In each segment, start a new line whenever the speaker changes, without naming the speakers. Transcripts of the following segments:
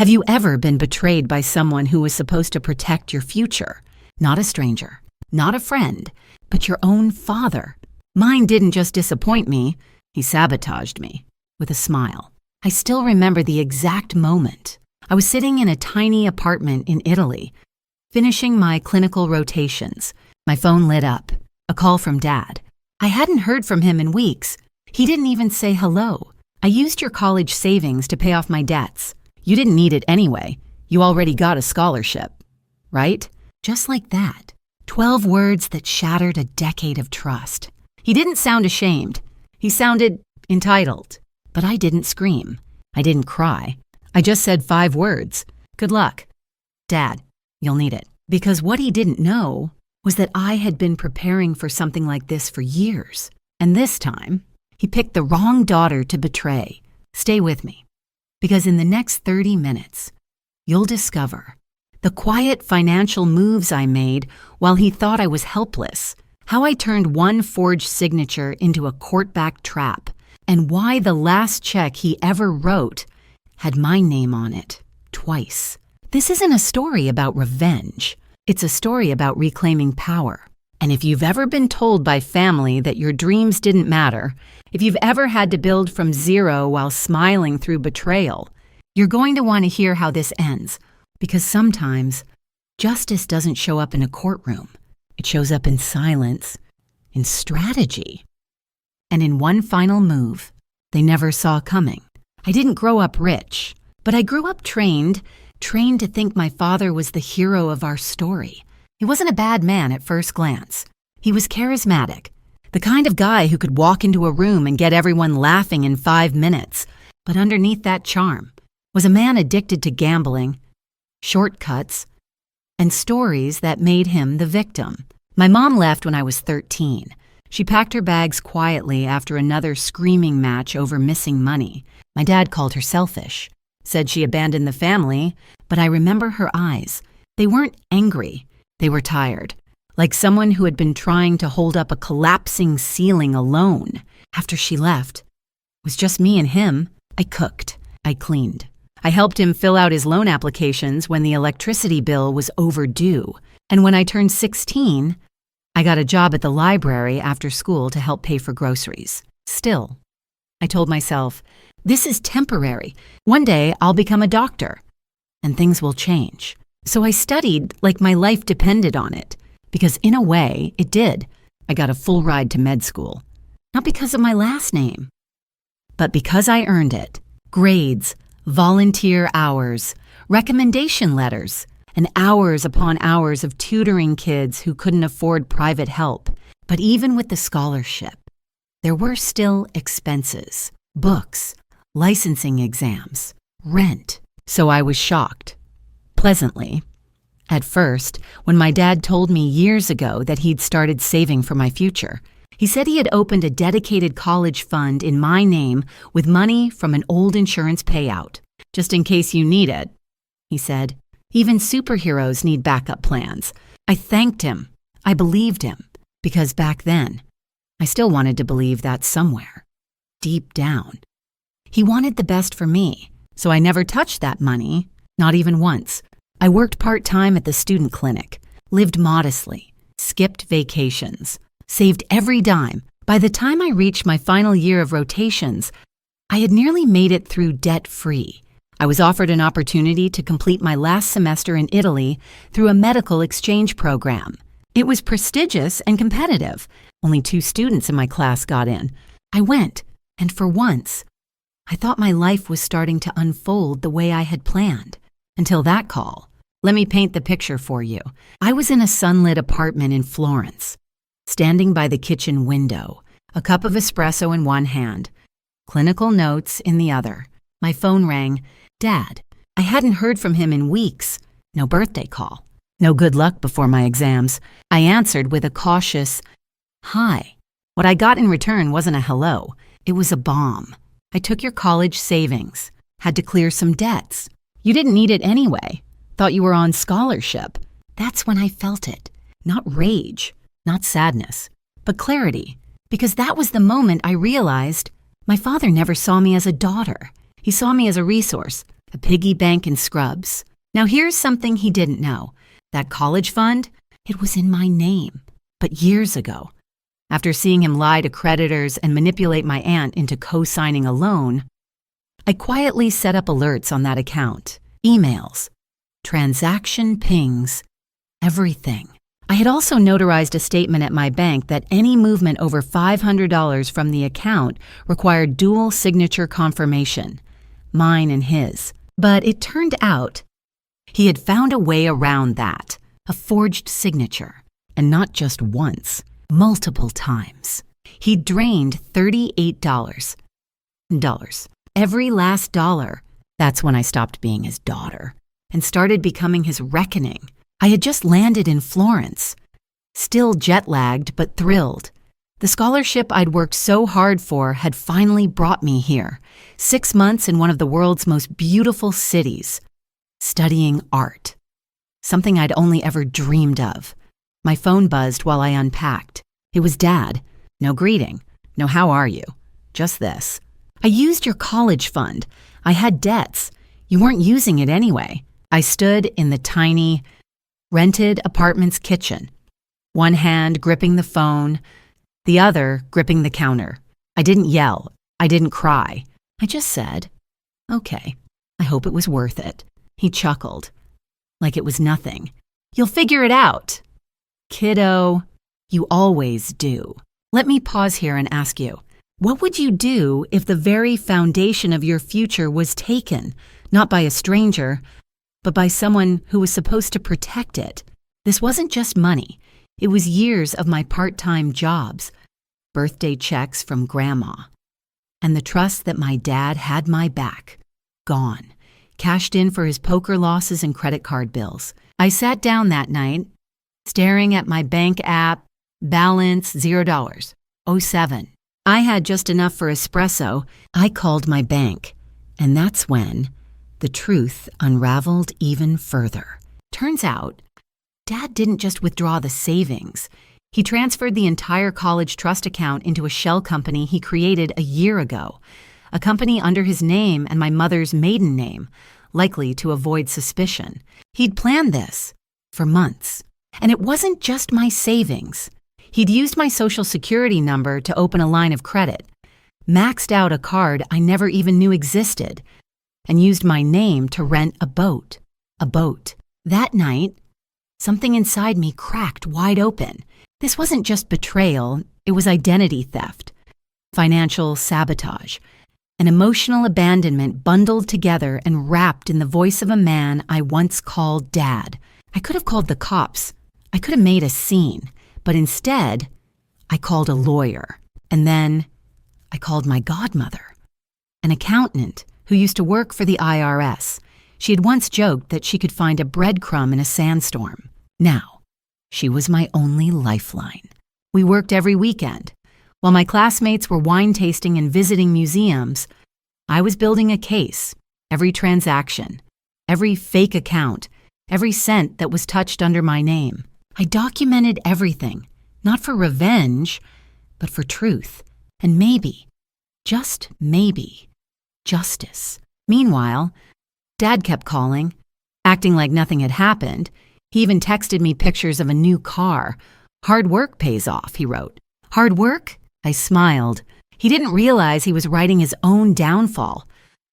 Have you ever been betrayed by someone who was supposed to protect your future? Not a stranger, not a friend, but your own father. Mine didn't just disappoint me, he sabotaged me. With a smile. I still remember the exact moment. I was sitting in a tiny apartment in Italy, finishing my clinical rotations. My phone lit up. A call from Dad. I hadn't heard from him in weeks. He didn't even say hello. I used your college savings to pay off my debts. You didn't need it anyway. You already got a scholarship. Right? Just like that. 12 words that shattered a decade of trust. He didn't sound ashamed. He sounded entitled. But I didn't scream. I didn't cry. I just said 5 words. Good luck. Dad, you'll need it. Because what he didn't know was that I had been preparing for something like this for years. And this time, he picked the wrong daughter to betray. Stay with me. Because in the next 30 minutes, you'll discover the quiet financial moves I made while he thought I was helpless, how I turned one forged signature into a court-backed trap, and why the last check he ever wrote had my name on it, twice. This isn't a story about revenge. It's a story about reclaiming power. And if you've ever been told by family that your dreams didn't matter, if you've ever had to build from zero while smiling through betrayal, you're going to want to hear how this ends. Because sometimes, justice doesn't show up in a courtroom. It shows up in silence, in strategy, and in one final move they never saw coming. I didn't grow up rich, but I grew up trained to think my father was the hero of our story. He wasn't a bad man at first glance. He was charismatic, the kind of guy who could walk into a room and get everyone laughing in 5 minutes. But underneath that charm was a man addicted to gambling, shortcuts, and stories that made him the victim. My mom left when I was 13. She packed her bags quietly after another screaming match over missing money. My dad called her selfish, said she abandoned the family, but I remember her eyes. They weren't angry. They were tired, like someone who had been trying to hold up a collapsing ceiling alone. After she left, it was just me and him. I cooked. I cleaned. I helped him fill out his loan applications when the electricity bill was overdue. And when I turned 16, I got a job at the library after school to help pay for groceries. Still, I told myself, this is temporary. One day I'll become a doctor, and things will change. So I studied like my life depended on it, because in a way, it did. I got a full ride to med school. Not because of my last name, but because I earned it. Grades, volunteer hours, recommendation letters, and hours upon hours of tutoring kids who couldn't afford private help. But even with the scholarship, there were still expenses, books, licensing exams, rent. So I was shocked. Pleasantly. At first, when my dad told me years ago that he'd started saving for my future, he said he had opened a dedicated college fund in my name with money from an old insurance payout. Just in case you need it, he said. Even superheroes need backup plans. I thanked him. I believed him. Because back then, I still wanted to believe that somewhere, deep down. He wanted the best for me, so I never touched that money, not even once. I worked part-time at the student clinic, lived modestly, skipped vacations, saved every dime. By the time I reached my final year of rotations, I had nearly made it through debt-free. I was offered an opportunity to complete my last semester in Italy through a medical exchange program. It was prestigious and competitive. Only 2 students in my class got in. I went, and for once, I thought my life was starting to unfold the way I had planned. Until that call. Let me paint the picture for you. I was in a sunlit apartment in Florence, standing by the kitchen window, a cup of espresso in one hand, clinical notes in the other. My phone rang. Dad. I hadn't heard from him in weeks. No birthday call. No good luck before my exams. I answered with a cautious, hi. What I got in return wasn't a hello. It was a bomb. I took your college savings. Had to clear some debts. You didn't need it anyway. Thought you were on scholarship. That's when I felt it. Not rage, not sadness, but clarity. Because that was the moment I realized my father never saw me as a daughter. He saw me as a resource, a piggy bank in Scrubs. Now here's something he didn't know. That college fund, it was in my name, but years ago. After seeing him lie to creditors and manipulate my aunt into co-signing a loan, I quietly set up alerts on that account. Emails, transaction pings, everything. I had also notarized a statement at my bank that any movement over $500 from the account required dual signature confirmation, mine and his. But it turned out he had found a way around that, a forged signature, and not just once, multiple times. He drained $38. Every last dollar. That's when I stopped being his daughter and started becoming his reckoning. I had just landed in Florence, still jet-lagged but thrilled. The scholarship I'd worked so hard for had finally brought me here, 6 months in one of the world's most beautiful cities, studying art, something I'd only ever dreamed of. My phone buzzed while I unpacked. It was Dad. No greeting, no how are you, just this. I used your college fund. I had debts. You weren't using it anyway. I stood in the tiny, rented apartment's kitchen, one hand gripping the phone, the other gripping the counter. I didn't yell. I didn't cry. I just said, okay, I hope it was worth it. He chuckled, like it was nothing. You'll figure it out. Kiddo, you always do. Let me pause here and ask you, what would you do if the very foundation of your future was taken, not by a stranger, but by someone who was supposed to protect it? This wasn't just money. It was years of my part-time jobs, birthday checks from Grandma, and the trust that my dad had my back. Gone. Cashed in for his poker losses and credit card bills. I sat down that night, staring at my bank app, balance $0. 07. I had just enough for espresso. I called my bank, and that's when the truth unraveled even further. Turns out, Dad didn't just withdraw the savings. He transferred the entire college trust account into a shell company he created a year ago, a company under his name and my mother's maiden name, likely to avoid suspicion. He'd planned this for months. And it wasn't just my savings. He'd used my Social Security number to open a line of credit, maxed out a card I never even knew existed, and used my name to rent a boat. That night, something inside me cracked wide open. This wasn't just betrayal, it was identity theft, financial sabotage, an emotional abandonment bundled together and wrapped in the voice of a man I once called Dad. I could have called the cops. I could have made a scene, but instead, I called a lawyer. And then I called my godmother, an accountant who used to work for the IRS. She had once joked that she could find a breadcrumb in a sandstorm. Now, she was my only lifeline. We worked every weekend. While my classmates were wine tasting and visiting museums, I was building a case. Every transaction, every fake account, every cent that was touched under my name. I documented everything, not for revenge, but for truth, and maybe, just maybe, justice. Meanwhile, Dad kept calling, acting like nothing had happened. He even texted me pictures of a new car. Hard work pays off, he wrote. Hard work? I smiled. He didn't realize he was writing his own downfall,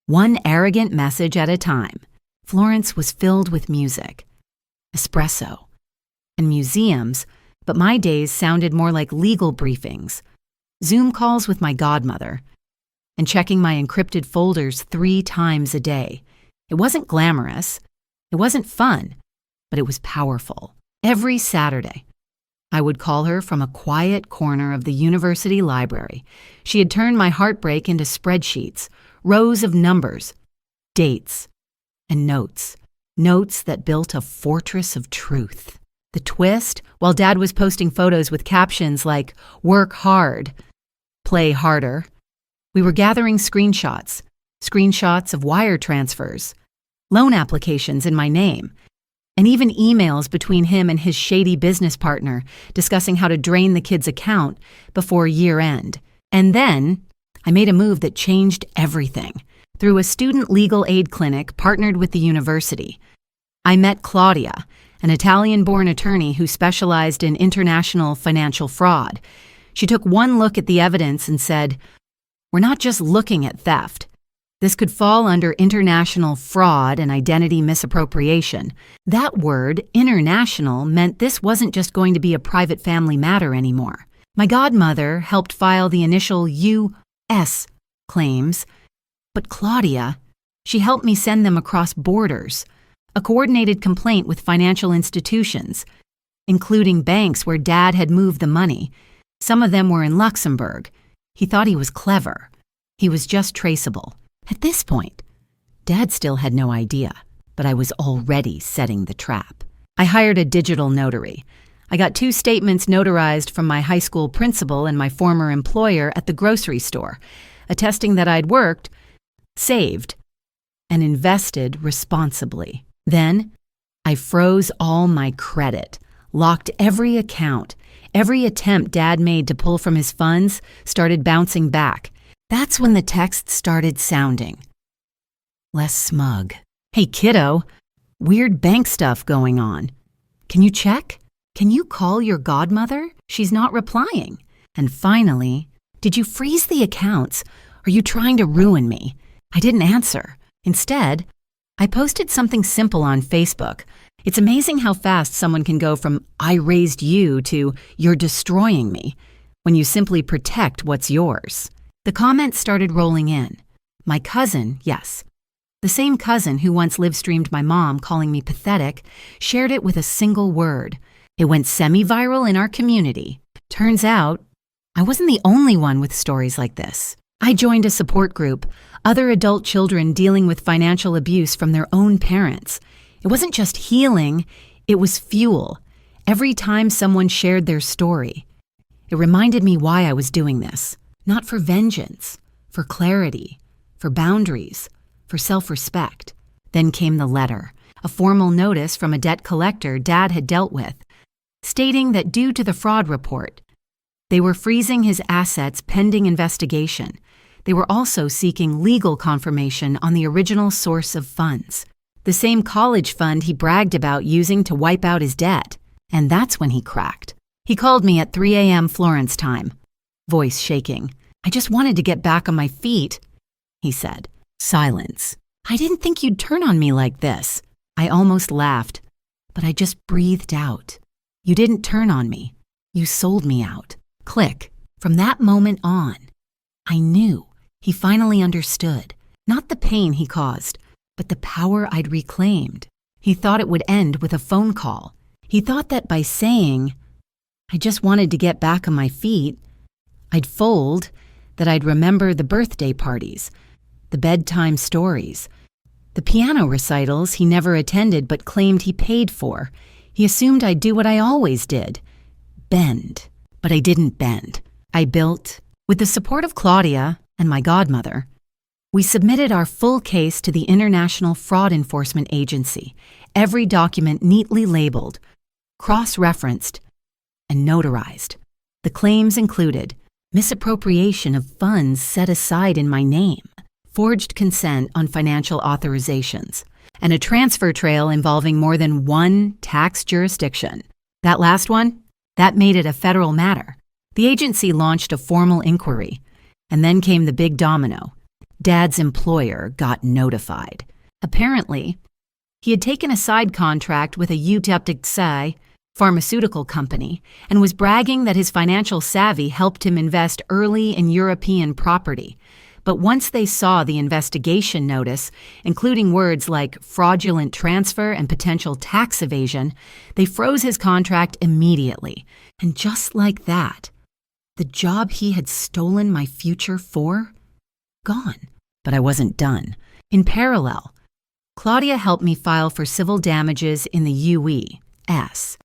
one arrogant message at a time. Florence was filled with music, espresso, and museums, but my days sounded more like legal briefings, Zoom calls with my godmother, and checking my encrypted folders 3 times a day. It wasn't glamorous, it wasn't fun, but it was powerful. Every Saturday, I would call her from a quiet corner of the university library. She had turned my heartbreak into spreadsheets, rows of numbers, dates, and notes that built a fortress of truth. The twist, while Dad was posting photos with captions like, "Work hard, play harder," we were gathering screenshots of wire transfers, loan applications in my name, and even emails between him and his shady business partner discussing how to drain the kid's account before year end. And then I made a move that changed everything. through a student legal aid clinic partnered with the university. I met Claudia, an Italian-born attorney who specialized in international financial fraud. She took one look at the evidence and said, "We're not just looking at theft. This could fall under international fraud and identity misappropriation." That word, international, meant this wasn't just going to be a private family matter anymore. My godmother helped file the initial U.S. claims, but Claudia, she helped me send them across borders, a coordinated complaint with financial institutions, including banks where Dad had moved the money. Some of them were in Luxembourg. He thought he was clever. He was just traceable. At this point, Dad still had no idea, but I was already setting the trap. I hired a digital notary. I got 2 statements notarized from my high school principal and my former employer at the grocery store, attesting that I'd worked, saved, and invested responsibly. Then, I froze all my credit, locked every account. Every attempt Dad made to pull from his funds started bouncing back. That's when the text started sounding less smug. "Hey, kiddo, weird bank stuff going on. Can you check? Can you call your godmother? She's not replying." And finally, "Did you freeze the accounts? Are you trying to ruin me?" I didn't answer. Instead, I posted something simple on Facebook. It's amazing how fast someone can go from "I raised you" to "you're destroying me" when you simply protect what's yours. The comments started rolling in. My cousin, yes, the same cousin who once live-streamed my mom calling me pathetic, shared it with a single word. It went semi-viral in our community. Turns out, I wasn't the only one with stories like this. I joined a support group, other adult children dealing with financial abuse from their own parents. It wasn't just healing, it was fuel. Every time someone shared their story, it reminded me why I was doing this. Not for vengeance, for clarity, for boundaries, for self-respect. Then came the letter, a formal notice from a debt collector Dad had dealt with, stating that due to the fraud report, they were freezing his assets pending investigation. They were also seeking legal confirmation on the original source of funds, the same college fund he bragged about using to wipe out his debt. And that's when he cracked. He called me at 3 a.m. Florence time, voice shaking. "I just wanted to get back on my feet," he said. Silence. "I didn't think you'd turn on me like this." I almost laughed, but I just breathed out. "You didn't turn on me. You sold me out." Click. From that moment on, I knew he finally understood, not the pain he caused, but the power I'd reclaimed. He thought it would end with a phone call. He thought that by saying, "I just wanted to get back on my feet," I'd fold, that I'd remember the birthday parties, the bedtime stories, the piano recitals he never attended but claimed he paid for. He assumed I'd do what I always did, bend. But I didn't bend. I built, with the support of Claudia and my godmother, we submitted our full case to the International Fraud Enforcement Agency, every document neatly labeled, cross-referenced, and notarized. The claims included misappropriation of funds set aside in my name, forged consent on financial authorizations, and a transfer trail involving more than one tax jurisdiction. That last one, that made it a federal matter. The agency launched a formal inquiry, and then came the big domino. Dad's employer got notified. Apparently, he had taken a side contract with a UTEPTXI pharmaceutical company and was bragging that his financial savvy helped him invest early in European property. But once they saw the investigation notice, including words like fraudulent transfer and potential tax evasion, they froze his contract immediately. And just like that, the job he had stolen my future for? Gone. But I wasn't done. In parallel, Claudia helped me file for civil damages in the U.S.,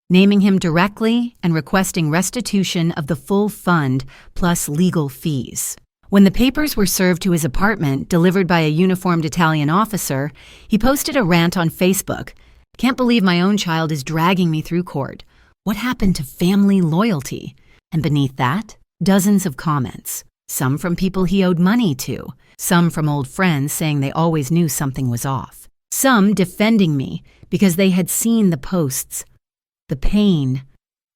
naming him directly and requesting restitution of the full fund plus legal fees. When the papers were served to his apartment, delivered by a uniformed Italian officer, he posted a rant on Facebook. "Can't believe my own child is dragging me through court. What happened to family loyalty?" And beneath that, dozens of comments. Some from people he owed money to. Some from old friends saying they always knew something was off. Some defending me because they had seen the posts. The pain,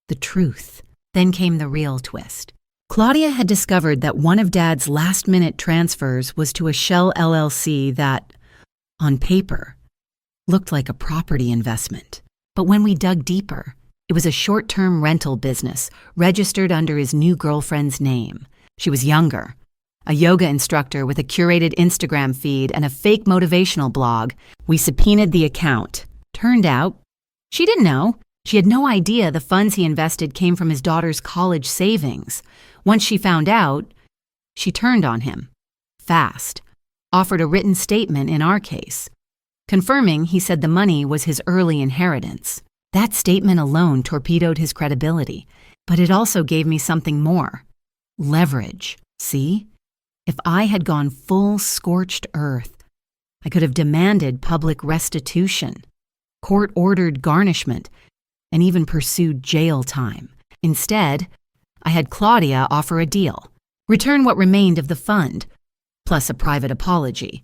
the truth. Then came the real twist. Claudia had discovered that one of Dad's last-minute transfers was to a shell LLC that, on paper, looked like a property investment. But when we dug deeper, it was a short-term rental business registered under his new girlfriend's name. She was younger, a yoga instructor with a curated Instagram feed and a fake motivational blog. We subpoenaed the account. Turned out, she didn't know. She had no idea the funds he invested came from his daughter's college savings. Once she found out, she turned on him. Fast. Offered a written statement in our case, confirming he said the money was his early inheritance. That statement alone torpedoed his credibility, but it also gave me something more. Leverage. See? If I had gone full scorched earth, I could have demanded public restitution, court-ordered garnishment, and even pursued jail time. Instead, I had Claudia offer a deal. Return what remained of the fund, plus a private apology.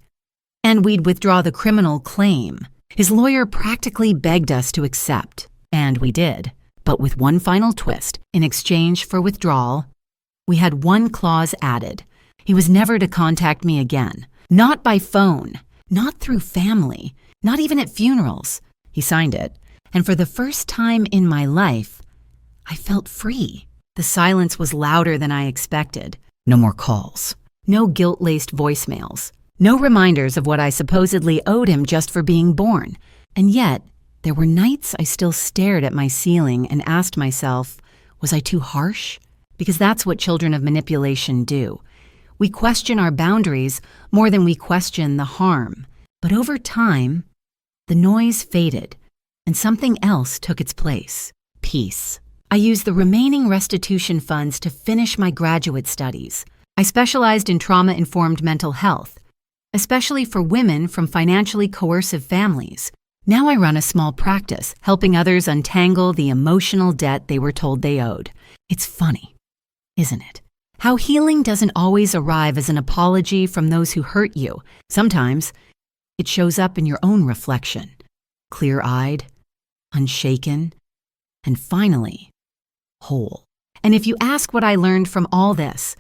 And we'd withdraw the criminal claim. His lawyer practically begged us to accept, and we did. But with one final twist. In exchange for withdrawal, we had one clause added. He was never to contact me again. Not by phone, not through family, not even at funerals. He signed it, and for the first time in my life, I felt free. The silence was louder than I expected. No more calls. No guilt-laced voicemails. No reminders of what I supposedly owed him just for being born. And yet, there were nights I still stared at my ceiling and asked myself, was I too harsh? Because that's what children of manipulation do. We question our boundaries more than we question the harm. But over time, the noise faded, and something else took its place. Peace. I used the remaining restitution funds to finish my graduate studies. I specialized in trauma-informed mental health, especially for women from financially coercive families. Now I run a small practice, helping others untangle the emotional debt they were told they owed. It's funny, isn't it? How healing doesn't always arrive as an apology from those who hurt you. Sometimes it shows up in your own reflection, clear-eyed, unshaken, and finally, whole. And if you ask what I learned from all this,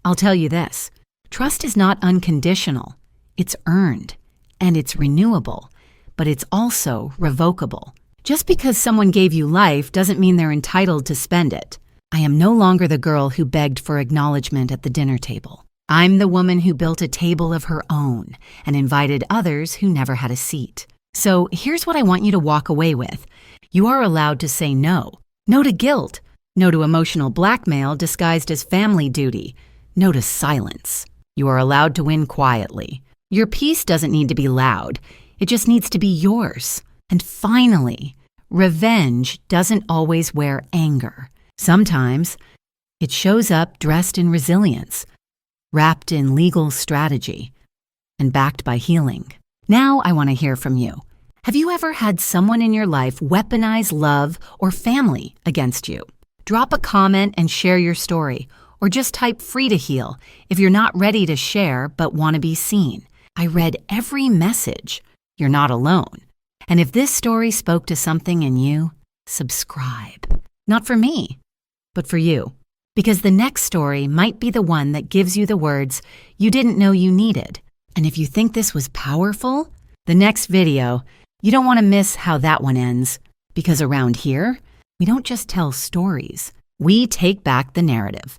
I'll tell you this. Trust is not unconditional. It's earned, and it's renewable, but it's also revocable. Just because someone gave you life doesn't mean they're entitled to spend it. I am no longer the girl who begged for acknowledgement at the dinner table. I'm the woman who built a table of her own and invited others who never had a seat. So here's what I want you to walk away with. You are allowed to say no. No to guilt. No to emotional blackmail disguised as family duty. No to silence. You are allowed to win quietly. Your peace doesn't need to be loud. It just needs to be yours. And finally, revenge doesn't always wear anger. Sometimes it shows up dressed in resilience, wrapped in legal strategy, and backed by healing. Now I want to hear from you. Have you ever had someone in your life weaponize love or family against you? Drop a comment and share your story, or just type free to heal if you're not ready to share but want to be seen. I read every message. You're not alone. And if this story spoke to something in you, subscribe. Not for me, but for you. Because the next story might be the one that gives you the words you didn't know you needed. And if you think this was powerful, the next video, you don't want to miss how that one ends. Because around here, we don't just tell stories. We take back the narrative.